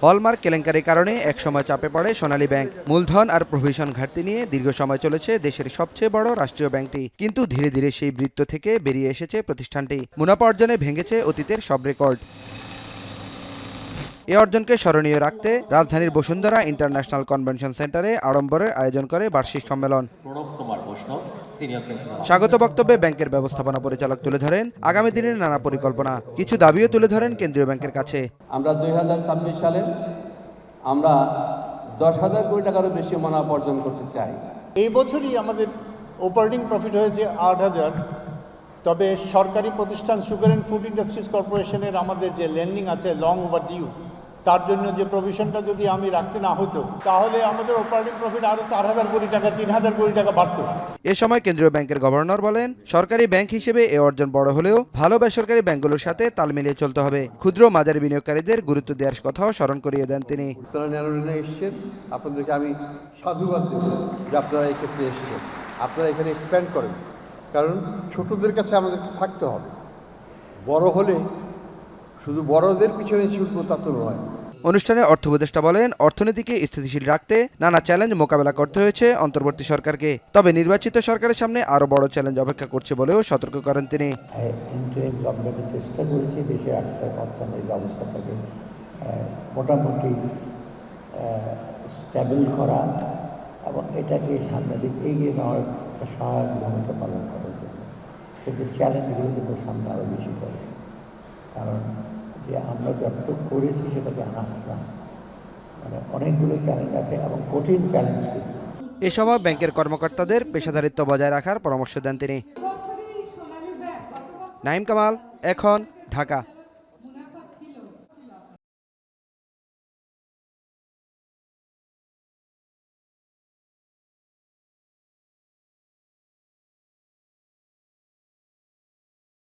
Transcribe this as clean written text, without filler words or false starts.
Hallmark কেলেঙ্কারির কারণে একসময় চাপে পড়ে সোনালী ব্যাংক। মূলধন আর প্রভিশন ঘাটতি নিয়ে দীর্ঘ সময় চলেছে দেশের সবচেয়ে বড় রাষ্ট্রীয় ব্যাংকটি, কিন্তু ধীরে ধীরে সেই বৃত্ত থেকে বেরিয়ে এসেছে প্রতিষ্ঠানটি। মুনাফা অর্জনে ভেঙেছে অতীতের সব রেকর্ড। এ অর্জনকে স্মরণীয় রাখতে রাজধানীর বসুন্ধরা ইন্টারন্যাশনাল কনভেনশন সেন্টারে আড়ম্বরের আয়োজন করে বার্ষিক সম্মেলন। স্বাগত বক্তব্যে ব্যাংকের ব্যবস্থাপনা পরিচালক তুলে ধরেন আগামী দিনের নানা পরিকল্পনা। কিছু দাবিও তুলে ধরেন কেন্দ্রীয় ব্যাংকের কাছে। আমরা 2026 সালে আমরা 10,000 কোটি টাকারও বেশি মুনাফা অর্জন করতে চাই। এই বছরই আমাদের অপারেটিং প্রফিট হয়েছে 8,000। তবে সরকারি প্রতিষ্ঠান সুগার অ্যান্ড ফুড ইন্ডাস্ট্রিজ কর্পোরেশনের আমাদের যে লেন্ডিং আছে লং ওভারডিউ, তার জন্য যে প্রভিশনটা যদি আমি রাখতে না হতো, তাহলে আমাদের অপারেটিং প্রফিট আরও 4,000 কোটি টাকা 3,000 কোটি টাকা বাড়ত। এ সময় কেন্দ্রীয় ব্যাংকের গভর্নর বলেন, সরকারি ব্যাংক হিসেবে এ অর্জন বড় হলেও ভালো বেসরকারি ব্যাংকগুলোর সাথে তাল মিলিয়ে চলতে হবে। ক্ষুদ্র মাঝারি বিনিয়োগকারীদের গুরুত্ব দেওয়ার কথাও স্মরণ করিয়ে দেন তিনি। আপনারা ন্যানোলিনে এসেছেন, আপনাদেরকে আমি সাধুবাদ দেব যে আপনারা এই ক্ষেত্রে এসেছেন। আপনারা এখানে এক্সপ্যান্ড করেন, কারণ ছোটদের কাছে আমাদেরকে থাকতে হবে। বড় হলে শুধু বড়দের পিছনে ছুটবো তা তো নয়। অনুষ্ঠানে অর্থ উপদেষ্টা বলেন, অর্থনীতিকে স্থিতিশীল রাখতে নানা চ্যালেঞ্জ মোকাবেলা করতে হয়েছে অন্তর্বর্তী সরকারকে। তবে নির্বাচিত সরকারের সামনে আরও বড় চ্যালেঞ্জ অপেক্ষা করছে বলেও সতর্ক করেন তিনি। ইন্টারিম গভর্নমেন্টের চেষ্টা করেছে দেশের অর্থনৈতিক অবস্থাটাকে মোটামুটি স্টেবল করা এবং এটাকে সামনের দিকে এগিয়ে নেওয়ার একটা সহায়ক ভূমিকা পালন করার জন্য। কিন্তু চ্যালেঞ্জগুলো কিন্তু সামনে আরও বেশি করে, কারণ যে আমরা যতটুকু করেছি সেটাকে আনাস না, মানে অনেকগুলো চ্যালেঞ্জ আছে এবং কঠিন চ্যালেঞ্জ। এ সময় ব্যাংকের কর্মকর্তাদের পেশাদারিত্ব বজায় রাখার পরামর্শ দেন তিনি। নাঈম কামাল, এখন, ঢাকা।